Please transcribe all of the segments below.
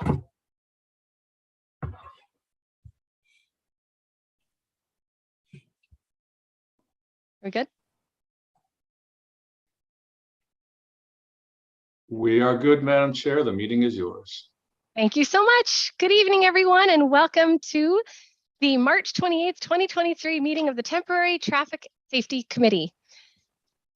We're good? We are good, Madam Chair. The meeting is yours. Thank you so much. Good evening, everyone, and welcome to the March 28th, 2023 meeting of the Temporary Traffic Safety Committee.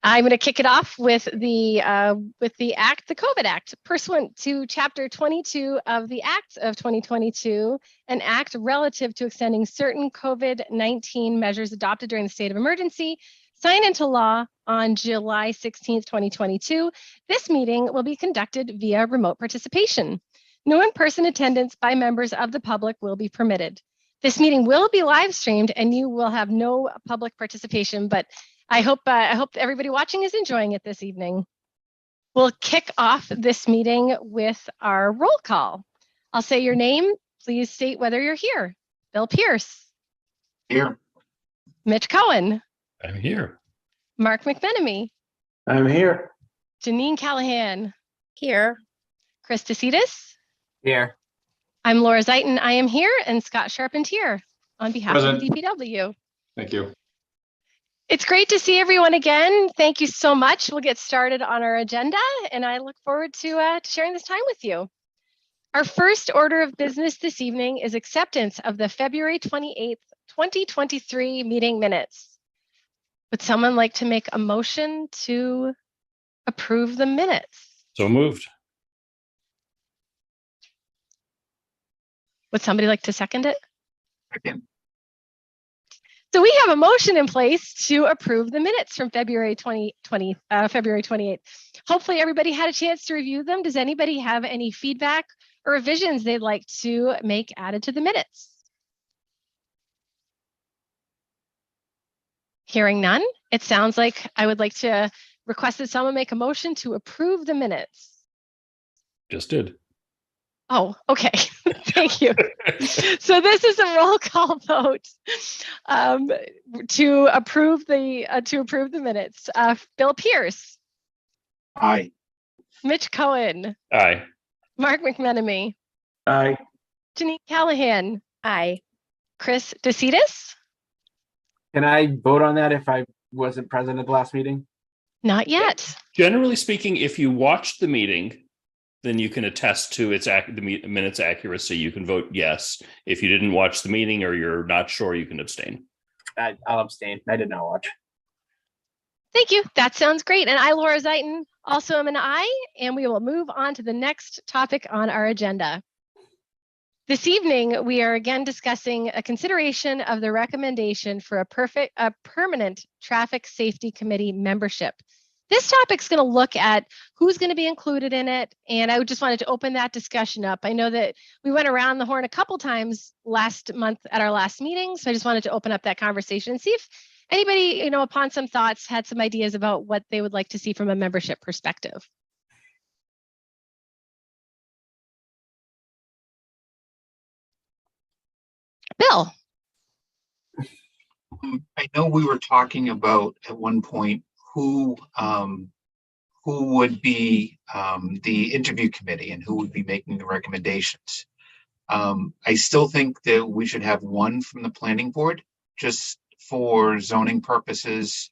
I'm going to kick it off with the act, the COVID Act, pursuant to Chapter 22 of the Act of 2022, an act relative to extending certain COVID-19 measures adopted during the state of emergency, signed into law on July 16th, 2022. This meeting will be conducted via remote participation. No in-person attendance by members of the public will be permitted. This meeting will be live streamed and you will have no public participation, but I hope everybody watching is enjoying it this evening. We'll kick off this meeting with our roll call. I'll say your name. Please state whether you're here. Bill Pierce. Here. Mitch Cohen. I'm here. Mark McMenemy. I'm here. Janine Callahan. Here. Chris DeCitis. Here. I'm Laura Zeiton. I am here, and Scott Charpentier on behalf Present. of DPW. Thank you. It's great to see everyone again. Thank you so much. We'll get started on our agenda, and I look forward to sharing this time with you. Our first order of business this evening is acceptance of the February 28th, 2023 meeting minutes. Would someone like to make a motion to approve the minutes? So moved. Would somebody like to second it? Second. So we have a motion in place to approve the minutes from February 28th. Hopefully everybody had a chance to review them. Does anybody have any feedback or revisions they'd like to make added to the minutes? Hearing none, it sounds like I would like to request that someone make a motion to approve the minutes. Just did. Oh, okay. Thank you. So this is a roll call vote to approve the minutes. Bill Pierce. Aye. Mitch Cohen. Aye. Mark McMenemy. Aye. Janine Callahan. Aye. Chris DeCitis. Can I vote on that if I wasn't present at the last meeting? Not yet. Generally speaking, if you watched the meeting, then you can attest to the minutes accuracy. You can vote yes. If you didn't watch the meeting or you're not sure, you can abstain. I'll abstain. I did not watch. Thank you. That sounds great. And I, Laura Zeiton, also am an aye, and we will move on to the next topic on our agenda. This evening, we are again discussing a consideration of the recommendation for a permanent traffic safety committee membership. This topic is going to look at who's going to be included in it, and I just wanted to open that discussion up. I know that we went around the horn a couple times last month at our last meeting, so I just wanted to open up that conversation and see if anybody, upon some thoughts, had some ideas about what they would like to see from a membership perspective. Bill. I know we were talking about at one point who would be the interview committee and who would be making the recommendations. I still think that we should have one from the planning board just for zoning purposes,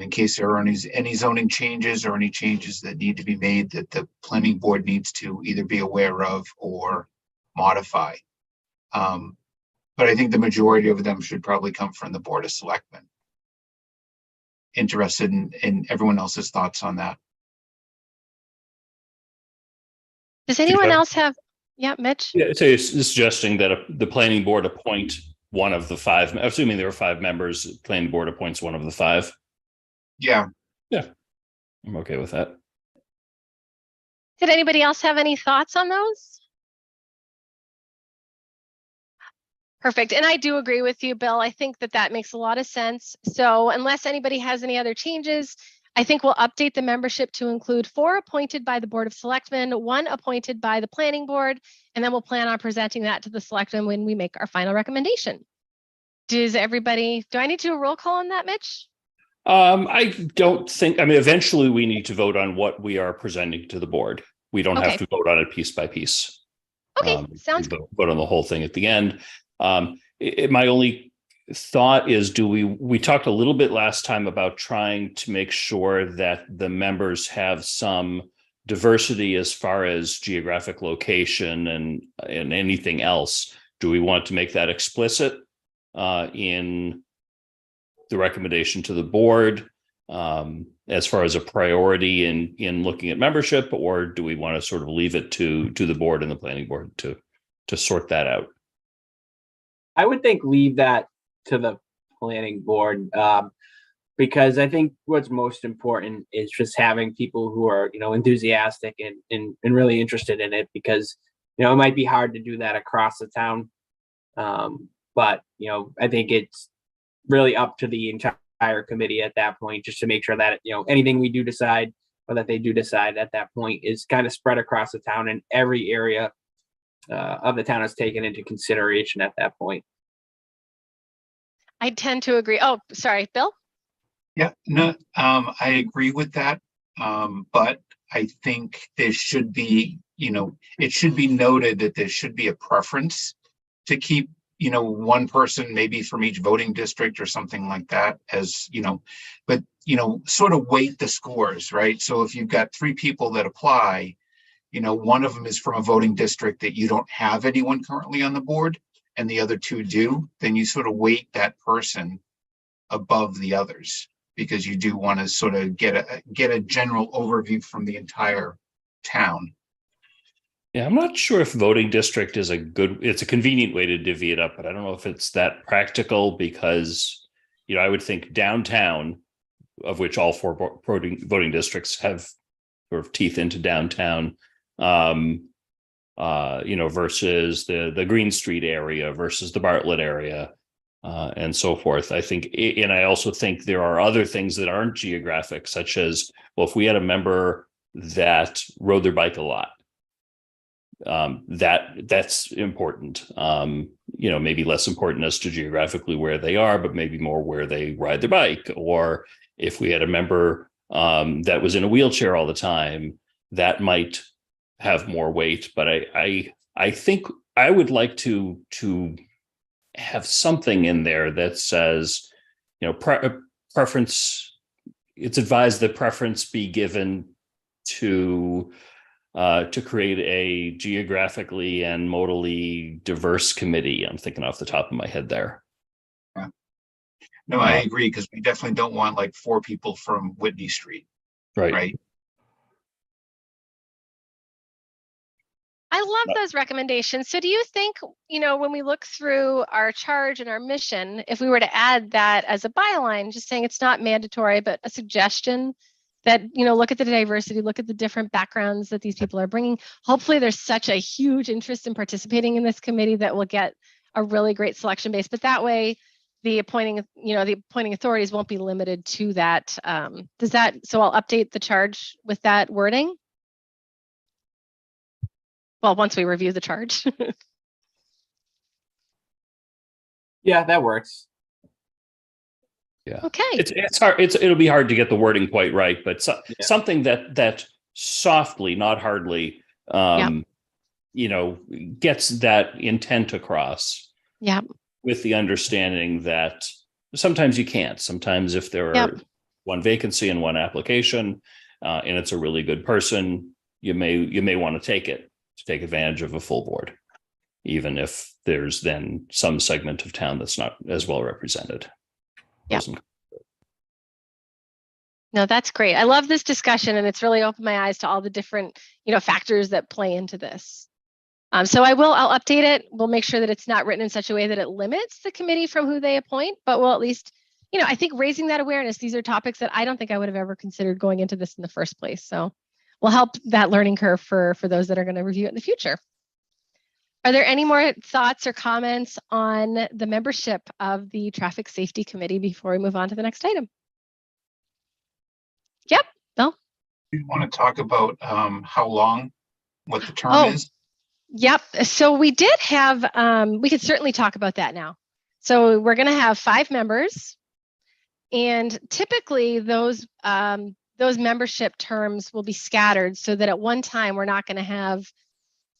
in case there are any zoning changes or any changes that need to be made that the planning board needs to either be aware of or modify. But I think the majority of them should probably come from the Board of Selectmen. Interested in everyone else's thoughts on that. Does anyone else have? Yeah, Mitch? Yeah, so it's suggesting that the planning board appoint one of the five, assuming there are 5 members, the planning board appoints one of the 5. Yeah. Yeah, I'm okay with that. Did anybody else have any thoughts on those? Perfect. And I do agree with you, Bill. I think that makes a lot of sense. So unless anybody has any other changes, I think we'll update the membership to include 4 appointed by the Board of Selectmen, 1 appointed by the Planning Board, and then we'll plan on presenting that to the Selectmen when we make our final recommendation. Do I need to do a roll call on that, Mitch? I don't think, eventually we need to vote on what we are presenting to the board. We don't have to vote on it piece by piece. Okay, sounds good. Vote on the whole thing at the end. My only thought is, we talked a little bit last time about trying to make sure that the members have some diversity as far as geographic location and anything else. Do we want to make that explicit in the recommendation to the board as far as a priority in looking at membership, or do we want to sort of leave it to the board and the planning board to sort that out? I would think leave that to the planning board, because I think what's most important is just having people who are, enthusiastic and really interested in it, because, it might be hard to do that across the town. But, I think it's really up to the entire committee at that point, just to make sure that, anything we do decide, or that they do decide at that point, is kind of spread across the town, and every area of the town is taken into consideration at that point. I tend to agree. Oh, sorry, Bill? Yeah, no, I agree with that. But I think there should be, it should be noted that there should be a preference to keep, one person maybe from each voting district or something like that, as, but, sort of weight the scores, right? So if you've got 3 people that apply, one of them is from a voting district that you don't have anyone currently on the board, and the other 2 do, then you sort of weight that person above the others, because you do want to sort of get a general overview from the entire town. Yeah, I'm not sure if voting district is it's a convenient way to divvy it up, but I don't know if it's that practical, because, I would think downtown, of which all 4 voting districts have sort of teeth into downtown, versus the Green Street area versus the Bartlett area, and so forth. I think, and I also think there are other things that aren't geographic, such as, well, if we had a member that rode their bike a lot, that's important. Maybe less important as to geographically where they are, but maybe more where they ride their bike. Or if we had a member that was in a wheelchair all the time, that might have more weight. But I think I would like to have something in there that says, preference. It's advised that preference be given to create a geographically and modally diverse committee. I'm thinking off the top of my head there. Yeah. No, I agree, because we definitely don't want like 4 people from Whitney Street. Right. I love those recommendations. So do you think, when we look through our charge and our mission, if we were to add that as a byline, just saying it's not mandatory, but a suggestion that, look at the diversity, look at the different backgrounds that these people are bringing. Hopefully there's such a huge interest in participating in this committee that we'll get a really great selection base. But that way the appointing authorities won't be limited to that. So I'll update the charge with that wording. Well, once we review the charge. Yeah, that works. Yeah. Okay. It's hard. It'll be hard to get the wording quite right, but something that softly, not hardly, gets that intent across. Yeah. With the understanding that sometimes you can't. Sometimes if there are one vacancy and one application, and it's a really good person, you may want to take take advantage of a full board, even if there's then some segment of town that's not as well represented. Yeah. No, that's great. I love this discussion, and it's really opened my eyes to all the different, factors that play into this. So I'll update it. We'll make sure that it's not written in such a way that it limits the committee from who they appoint, but we'll at least, I think raising that awareness, these are topics that I don't think I would have ever considered going into this in the first place. So we'll help that learning curve for those that are going to review it in the future. Are there any more thoughts or comments on the membership of the Traffic Safety Committee before we move on to the next item? Yep, Bill? You want to talk about how long, what the term is? Yep. So we did have, we could certainly talk about that now. So we're going to have 5 members, and typically those membership terms will be scattered so that at one time we're not going to have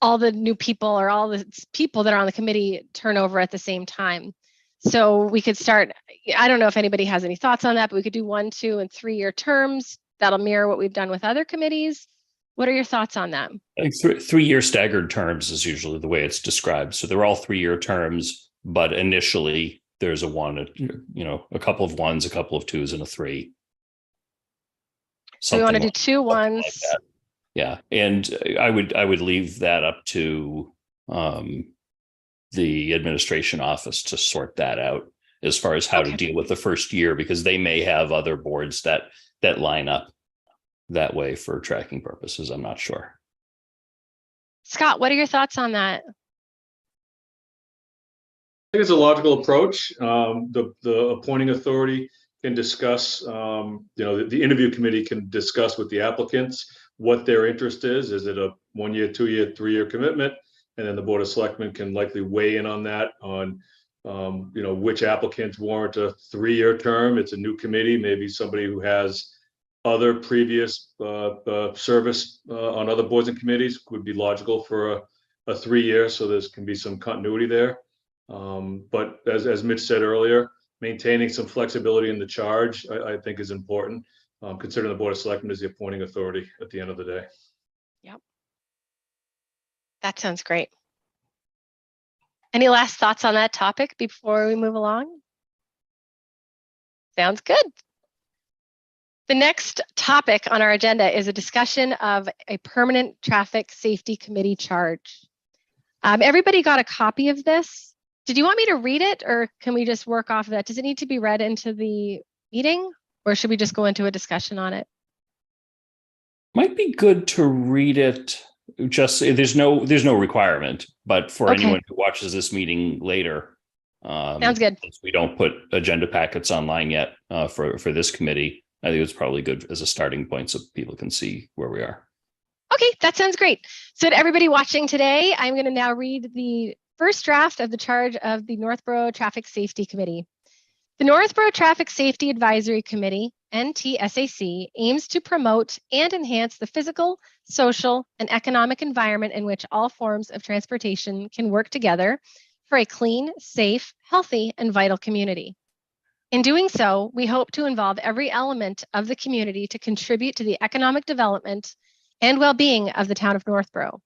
all the new people or all the people that are on the committee turn over at the same time. So we could start, I don't know if anybody has any thoughts on that, but we could do 1, 2, and 3-year terms. That'll mirror what we've done with other committees. What are your thoughts on that? I think 3-year staggered terms is usually the way it's described. So they're all 3-year terms, but initially there's a 1, a couple of 1s, a couple of 2s, and a 3. So we want to do Something 2 like 1s. that. Yeah, and I would leave that up to the administration office to sort that out as far as how to deal with the first year, because they may have other boards that line up that way for tracking purposes. I'm not sure. Scott, what are your thoughts on that? I think it's a logical approach. The appointing authority can discuss, the interview committee can discuss with the applicants what their interest is. Is it a 1-year, 2-year, 3-year commitment? And then the Board of Selectmen can likely weigh in on that, on which applicants warrant a 3-year term. It's a new committee, maybe somebody who has other previous service on other boards and committees would be logical for a 3-year, so there can be some continuity there. But as Mitch said earlier, maintaining some flexibility in the charge, I think is important, considering the Board of Selectmen is the appointing authority at the end of the day. Yep. That sounds great. Any last thoughts on that topic before we move along? Sounds good. The next topic on our agenda is a discussion of a permanent traffic safety committee charge. Everybody got a copy of this. Did you want me to read it, or can we just work off of that? Does it need to be read into the meeting, or should we just go into a discussion on it? Might be good to read it. Just there's no requirement, but for anyone who watches this meeting later, sounds good. We don't put agenda packets online yet for this committee. I think it's probably good as a starting point so people can see where we are. Okay, that sounds great. So to everybody watching today, I'm going to now read the first draft of the charge of the Northborough Traffic Safety Committee. The Northborough Traffic Safety Advisory Committee, NTSAC, aims to promote and enhance the physical, social, and economic environment in which all forms of transportation can work together for a clean, safe, healthy, and vital community. In doing so, we hope to involve every element of the community to contribute to the economic development and well-being of the town of Northborough.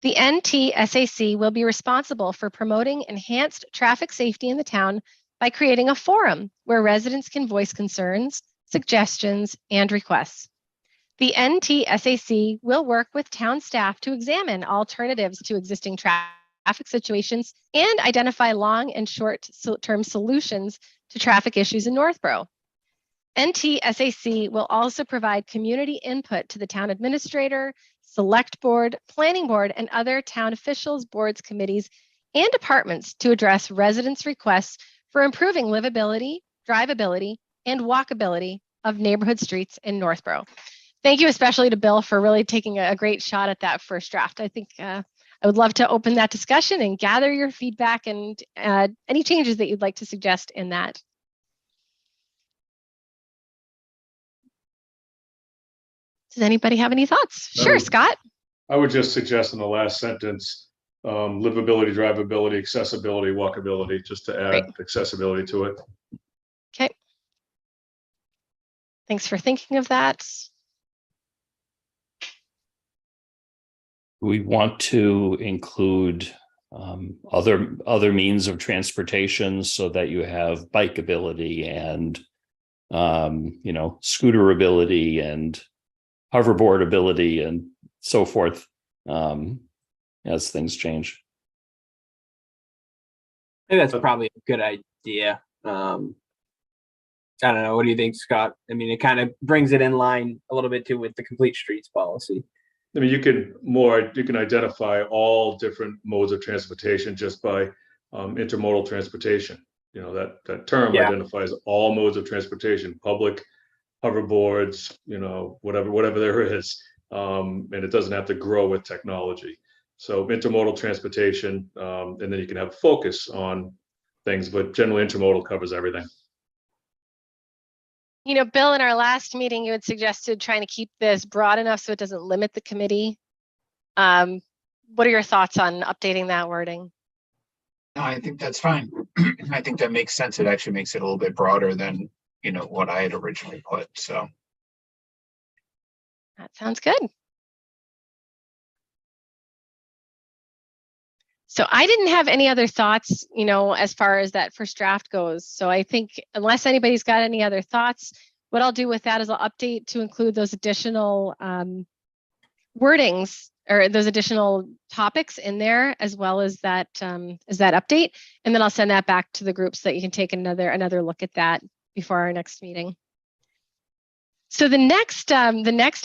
The NTSAC will be responsible for promoting enhanced traffic safety in the town by creating a forum where residents can voice concerns, suggestions, and requests. The NTSAC will work with town staff to examine alternatives to existing traffic situations and identify long and short-term solutions to traffic issues in Northborough. NTSAC will also provide community input to the town administrator, select board, planning board, and other town officials, boards, committees, and departments to address residents' requests for improving livability, drivability, and walkability of neighborhood streets in Northborough. Thank you especially to Bill for really taking a great shot at that first draft. I think I would love to open that discussion and gather your feedback and any changes that you'd like to suggest in that. Does anybody have any thoughts? Sure, Scott. I would just suggest in the last sentence, livability, drivability, accessibility, walkability, just to add accessibility to it. Okay. Thanks for thinking of that. We want to include other means of transportation so that you have bikeability and scooterability and hoverboard ability and so forth as things change. I think that's probably a good idea. I don't know. What do you think, Scott? I mean, it kind of brings it in line a little bit too with the complete streets policy. I mean, you can identify all different modes of transportation just by intermodal transportation. That term identifies all modes of transportation, public, hoverboards, whatever there is. And it doesn't have to grow with technology. So intermodal transportation, and then you can have focus on things, but generally intermodal covers everything. Bill, in our last meeting, you had suggested trying to keep this broad enough so it doesn't limit the committee. what are your thoughts on updating that wording? No, I think that's fine. I think that makes sense. It actually makes it a little bit broader than, what I had originally put, so. That sounds good. So I didn't have any other thoughts, as far as that first draft goes. So I think unless anybody's got any other thoughts, what I'll do with that is I'll update to include those additional wordings or those additional topics in there, as well as that update. And then I'll send that back to the groups so that you can take another look at that before our next meeting. So the next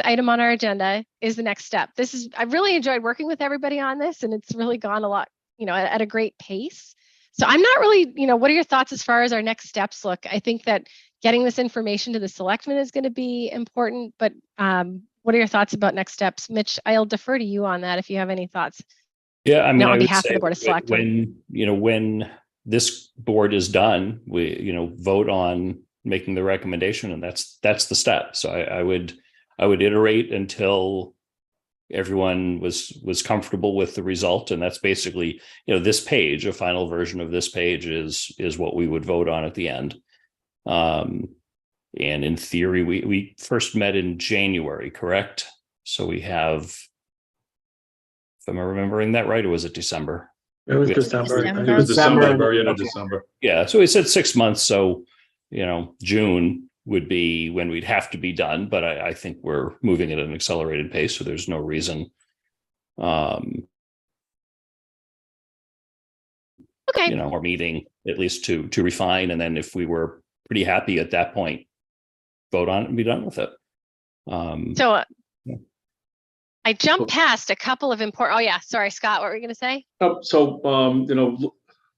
item on our agenda is the next step. I've really enjoyed working with everybody on this, and it's really gone a lot, at a great pace. So I'm not really, what are your thoughts as far as our next steps look? I think that getting this information to the selectmen is going to be important, but what are your thoughts about next steps? Mitch, I'll defer to you on that if you have any thoughts. Yeah, I mean, on I would behalf of say the Board of Selectmen. when this board is done, we, vote on making the recommendation, and that's the step. So I would iterate until everyone was comfortable with the result, and that's basically, this page, a final version of this page is what we would vote on at the end. And in theory, we first met in January, correct? So we have, if I'm remembering that right, or was it December? It was Yeah. December. December. It was December, December. very end of Okay. December. Yeah, so we said 6 months. So, June would be when we'd have to be done, but I think we're moving at an accelerated pace, so there's no reason. Okay. Or meeting at least to refine, and then if we were pretty happy at that point, vote on it and be done with it. So yeah. I jumped past a couple of important. Oh yeah, sorry, Scott. What were you going to say?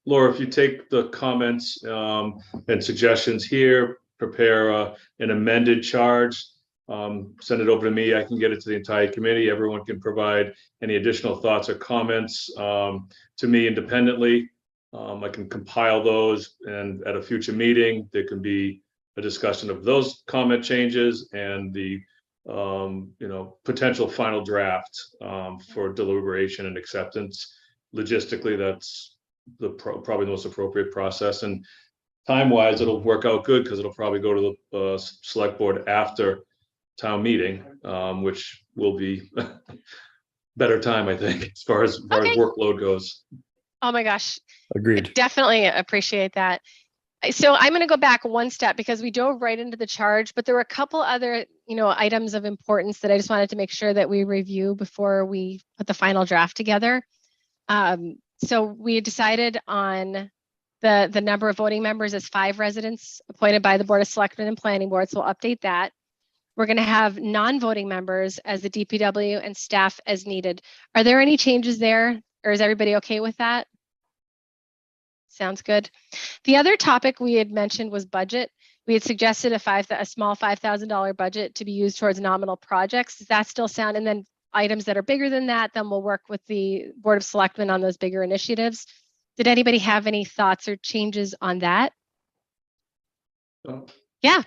Laura, if you take the comments and suggestions here, prepare an amended charge, send it over to me. I can get it to the entire committee. Everyone can provide any additional thoughts or comments to me independently. I can compile those, and at a future meeting, there can be a discussion of those comment changes and the potential final draft for deliberation and acceptance. Logistically, that's probably the most appropriate process, and time-wise, it'll work out good because it'll probably go to the select board after town meeting, which will be better time, I think, as far as workload goes. Oh my gosh, Agreed. definitely appreciate that. So I'm going to go back one step because we dove right into the charge, but there were a couple other, items of importance that I just wanted to make sure that we review before we put the final draft together. So we had decided on the number of voting members as 5 residents appointed by the Board of Selectmen and Planning Board. So we'll update that. We're going to have non-voting members as the DPW and staff as needed. Are there any changes there, or is everybody okay with that? Sounds good. The other topic we had mentioned was budget. We had suggested a small $5,000 budget to be used towards nominal projects. Does that still sound? And then items that are bigger than that, then we'll work with the Board of Selectmen on those bigger initiatives. Did anybody have any thoughts or changes on that? Yeah.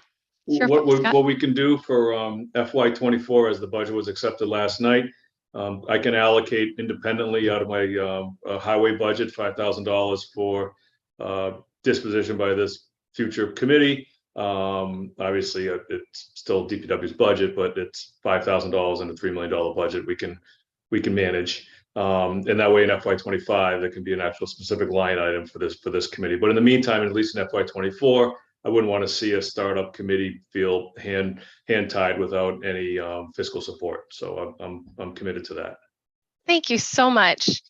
Sure, Scott. What we can do for FY24, as the budget was accepted last night, I can allocate independently out of my highway budget $5,000 for disposition by this future committee. Obviously, it's still DPW's budget, but it's $5,000 in a $3 million budget we can manage. And that way in FY25, there can be an actual specific line item for this committee. But in the meantime, at least in FY24, I wouldn't want to see a startup committee feel hand tied without any fiscal support. So I'm committed to that. Thank you so much.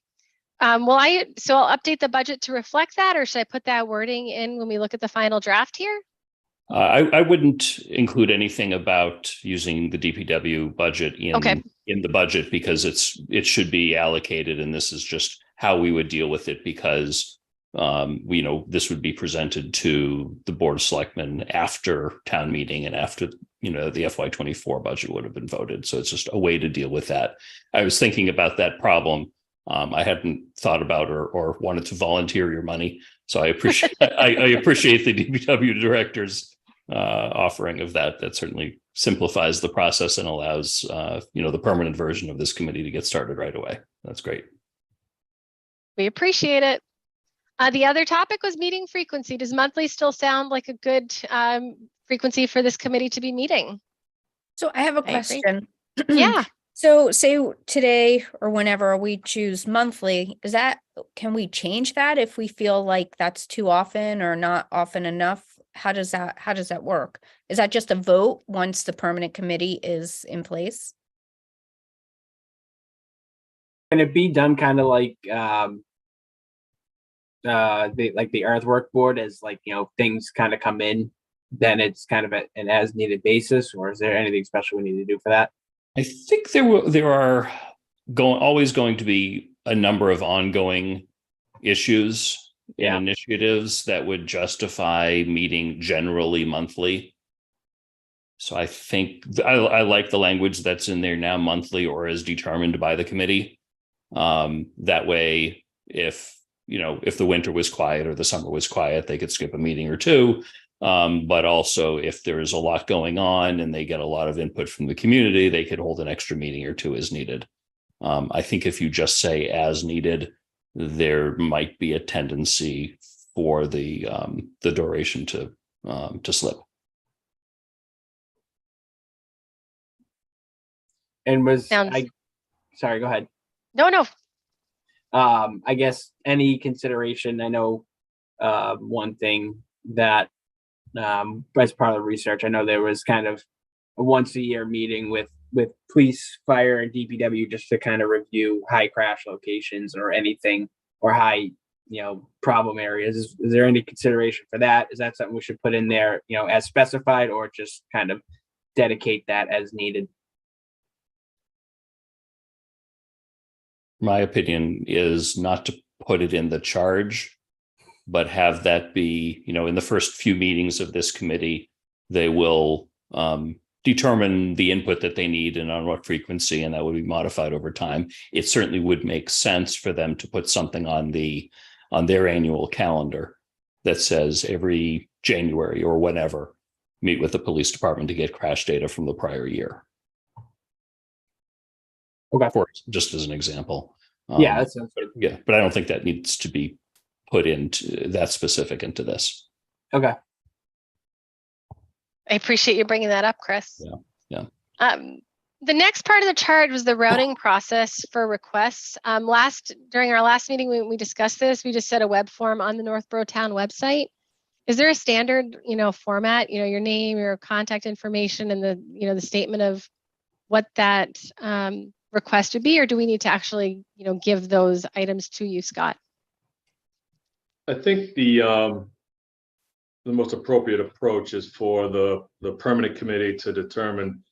I'll update the budget to reflect that, or should I put that wording in when we look at the final draft here? I wouldn't include anything about using the DPW budget in the budget, because it should be allocated, and this is just how we would deal with it, because this would be presented to the Board of Selectmen after town meeting and after the FY24 budget would have been voted. So it's just a way to deal with that. I was thinking about that problem. I hadn't thought about or wanted to volunteer your money, so I appreciate I appreciate the DPW director's offering of that. That certainly simplifies the process and allows the permanent version of this committee to get started right away. That's great. We appreciate it. The other topic was meeting frequency. Does monthly still sound like a good frequency for this committee to be meeting? So I have a I agree. question. Yeah. So say today or whenever we choose monthly, can we change that if we feel like that's too often or not often enough? How does that work? Is that just a vote once the permanent committee is in place? Can it be done kind of like the earthwork board, as like, you know, things kind of come in, then it's kind of an as needed basis, or is there anything special we need to do for that? I think there are always going to be a number of ongoing issues and initiatives that would justify meeting generally monthly. So I think I like the language that's in there now, monthly or as determined by the committee. That way, if the winter was quiet or the summer was quiet, they could skip a meeting or two. But also, if there's a lot going on and they get a lot of input from the community, they could hold an extra meeting or two as needed. I think if you just say as needed, there might be a tendency for the duration to slip. And Sounds- sorry, go ahead. No. I guess any consideration, I know one thing that as part of the research, I know there was kind of a once a year meeting with police, fire, and DPW just to kind of review high crash locations or anything, or high, problem areas. Is there any consideration for that? Is that something we should put in there, as specified, or just kind of dedicate that as needed? My opinion is not to put it in the charge, but have that be, in the first few meetings of this committee, they will determine the input that they need and on what frequency, and that would be modified over time. It certainly would make sense for them to put something on their annual calendar that says every January or whenever, meet with the police department to get crash data from the prior year. Okay. Just as an example. Yeah, that sounds good. Yeah, but I don't think that needs to be put into that specific into this. Okay. I appreciate you bringing that up, Chris. Yeah. The next part of the charge was the routing process for requests. During our last meeting, we discussed this. We just set a web form on the Northborough Town website. Is there a standard, format, your name, your contact information, and the statement of what that request would be, or do we need to actually, give those items to you, Scott? I think the most appropriate approach is for the permanent committee to determine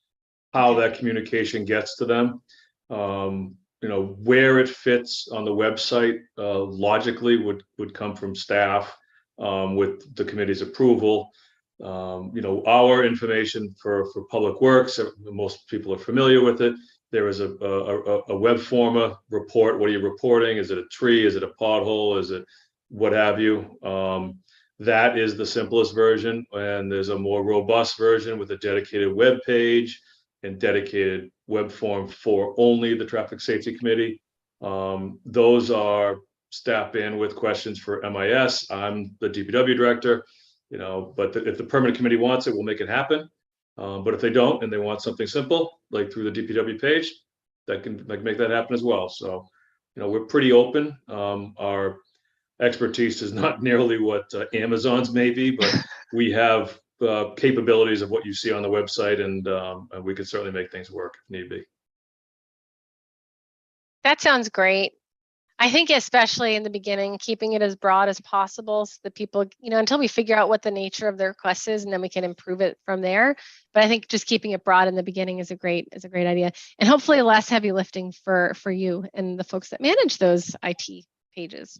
how that communication gets to them. Where it fits on the website logically would come from staff with the committee's approval. Our information for Public Works, most people are familiar with it. There is a web forma report. What are you reporting? Is it a tree? Is it a pothole? Is it what have you? That is the simplest version, and there's a more robust version with a dedicated web page and dedicated web form for only the Traffic Safety Committee. Those are staff bandwidth questions for MIS. I'm the DPW director, but if the permanent committee wants it, we'll make it happen. But if they don't and they want something simple, like through the DPW page, that can make that happen as well. So, we're pretty open. Our expertise is not nearly what Amazon's may be, but we have capabilities of what you see on the website, and we can certainly make things work if need be. That sounds great. I think especially in the beginning, keeping it as broad as possible so that people, until we figure out what the nature of the request is, and then we can improve it from there. But I think just keeping it broad in the beginning is a great idea, and hopefully less heavy lifting for you and the folks that manage those IT pages.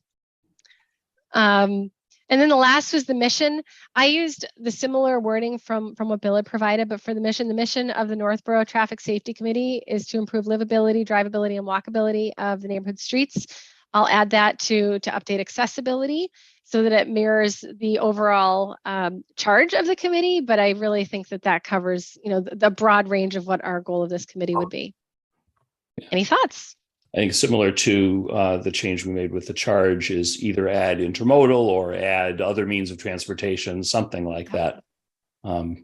And then the last was the mission. I used the similar wording from what Bill had provided, but for the mission of the Northborough Traffic Safety Committee is to improve livability, drivability, and walkability of the neighborhood streets. I'll add that to update accessibility so that it mirrors the overall charge of the committee, but I really think that covers, the broad range of what our goal of this committee would be. Any thoughts? think similar to the change we made with the charge is either add intermodal or add other means of transportation, something like that. Sounds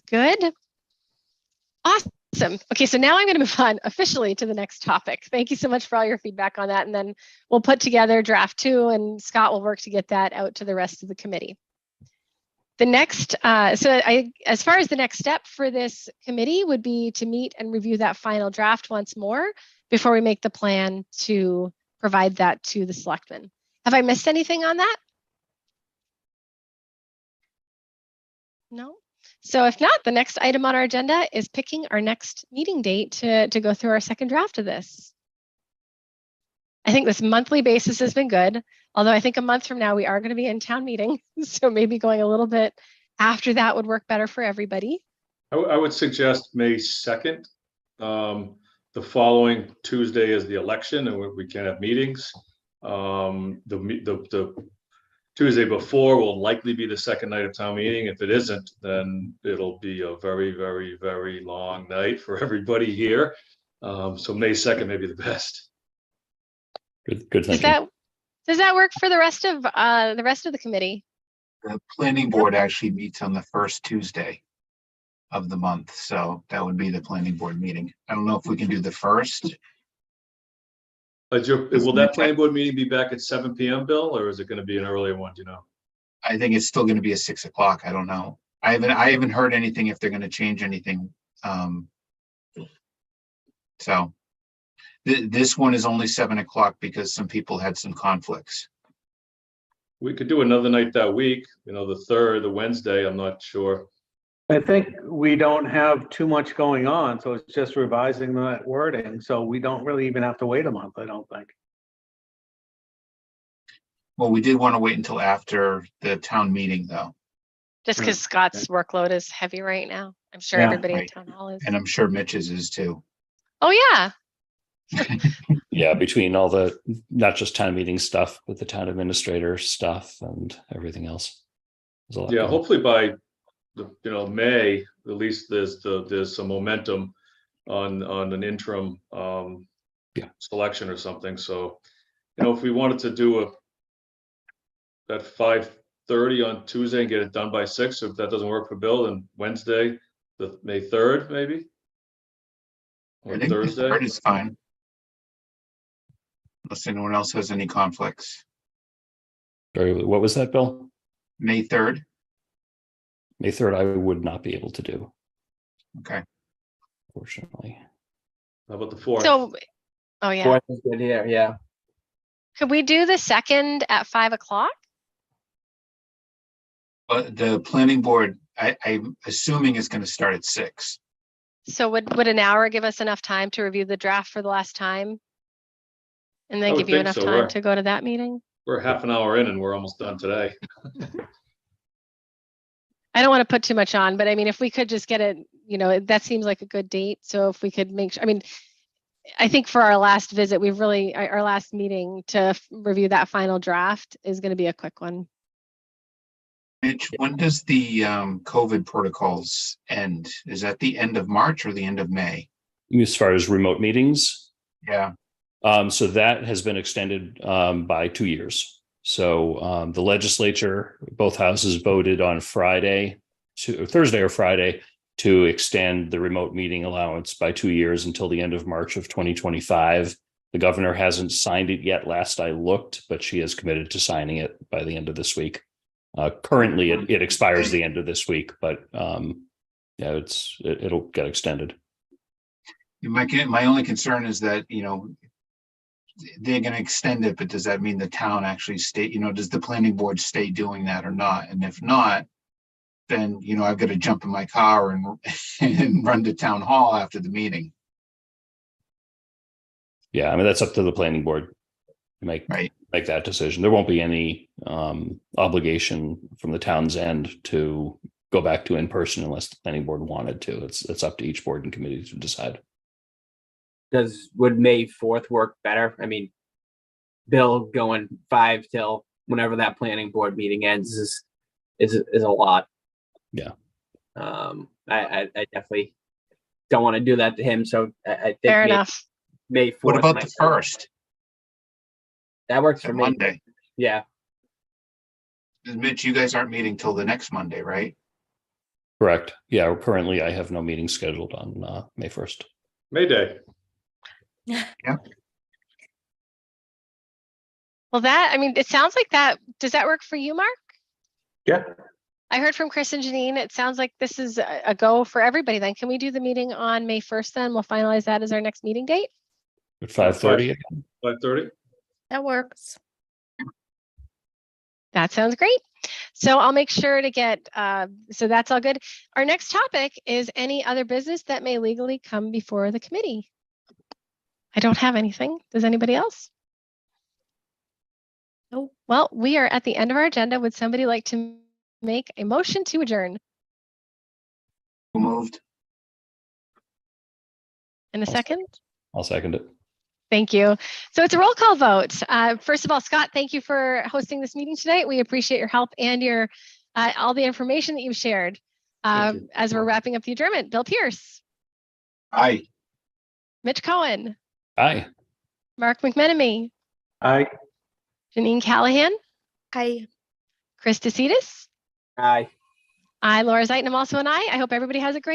good. Awesome. Okay, so now I'm going to move on officially to the next topic. Thank you so much for all your feedback on that. And then we'll put together draft 2 and Scott will work to get that out to the rest of the committee. The next, as far as the next step for this committee would be to meet and review that final draft once more before we make the plan to provide that to the selectmen. Have I missed anything on that? No? So if not, the next item on our agenda is picking our next meeting date to go through our second draft of this. I think this monthly basis has been good, although I think a month from now we are going to be in town meeting. So maybe going a little bit after that would work better for everybody. I would suggest May 2nd. The following Tuesday is the election and we can't have meetings. The Tuesday before will likely be the second night of town meeting. If it isn't, then it'll be a very, very, very long night for everybody here. So May 2nd may be the best. Good thinking. Does that work for the rest of the committee? The planning board actually meets on the first Tuesday of the month, so that would be the planning board meeting. I don't know if we can do the first. Will that planning board meeting be back at 7 p.m., Bill, or is it going to be an earlier one? Do you know? I think it's still going to be at 6 o'clock. I don't know. I haven't heard anything if they're going to change anything. So this one is only 7 o'clock because some people had some conflicts. We could do another night that week, the 3rd, the Wednesday, I'm not sure. I think we don't have too much going on, so it's just revising that wording. So we don't really even have to wait a month, I don't think. Well, we did want to wait until after the town meeting, though. Just because Scott's workload is heavy right now. I'm sure Yeah, everybody in right. town hall is. And I'm sure Mitch's is too. Oh yeah. Yeah, between all the, not just town meeting stuff, but the town administrator stuff and everything else. There's a lot Yeah, going on. hopefully by May, at least there's some momentum on an interim selection or something. So, if we wanted to do at 5:30 on Tuesday and get it done by 6, if that doesn't work for Bill, then Wednesday, the May 3rd, maybe, or I think the Thursday. 3rd is fine. Unless anyone else has any conflicts. What was that, Bill? May 3rd. May 3rd, I would not be able to do, Okay. fortunately. How about the 4th? So, oh yeah. Fourth is good here, yeah. Could we do the 2nd at 5 o'clock? But the planning board, I'm assuming it's going to start at 6. So would an hour give us enough time to review the draft for the last time? And I then would give you think enough so. time to go to that meeting? We're half an hour in and we're almost done today. I don't want to put too much on, but I mean, if we could just get it, that seems like a good date. So if we could make sure, I think for our last visit, our last meeting to review that final draft is going to be a quick one. Mitch, when does the COVID protocols end? Is that the end of March or the end of May? As far as remote meetings, Yeah. so that has been extended by 2 years. So the legislature, both houses voted on Thursday or Friday, to extend the remote meeting allowance by 2 years until the end of March of 2025. The governor hasn't signed it yet. Last I looked, but she is committed to signing it by the end of this week. Currently, it expires the end of this week, but it'll get extended. My only concern is that, they're going to extend it, but does that mean the town actually does the planning board stay doing that or not? And if not, then, I've got to jump in my car and run to town hall after the meeting. Yeah, that's up to the planning board to make that decision. There won't be any obligation from the town's end to go back to in person unless the planning board wanted to. It's up to each board and committee to decide. Would May 4th work better? Bill going 5 till whenever that planning board meeting ends is a lot. Yeah. I definitely don't want to do that to him. So I think Fair May, enough. May 4th. What about might the work. first, That works the for me. Monday? Yeah. Mitch, you guys aren't meeting till the next Monday, right? Correct. Yeah, currently I have no meeting scheduled on May 1st. May Day. Well, I mean, it sounds like that. Does that work for you, Mark? Yeah. I heard from Chris and Janine. It sounds like this is a go for everybody then. Can we do the meeting on May 1st then? We'll finalize that as our next meeting date. At 5:30. 5:30? That works. That sounds great. So I'll make sure to get, so that's all good. Our next topic is any other business that may legally come before the committee. I don't have anything. Does anybody else? No. Well, we are at the end of our agenda. Would somebody like to make a motion to adjourn Who moved? in a second? I'll second it. Thank you. So it's a roll call vote. First of all, Scott, thank you for hosting this meeting tonight. We appreciate your help and your all the information that you've shared Thank you. as we're wrapping up the adjournment. Bill Pierce, Aye. Mitch Cohen, Aye. Mark McMenemy, I. Janine Callahan, I Chris DeCitis. Aye. I, Laura Zeiton, am also an I. I hope everybody has a great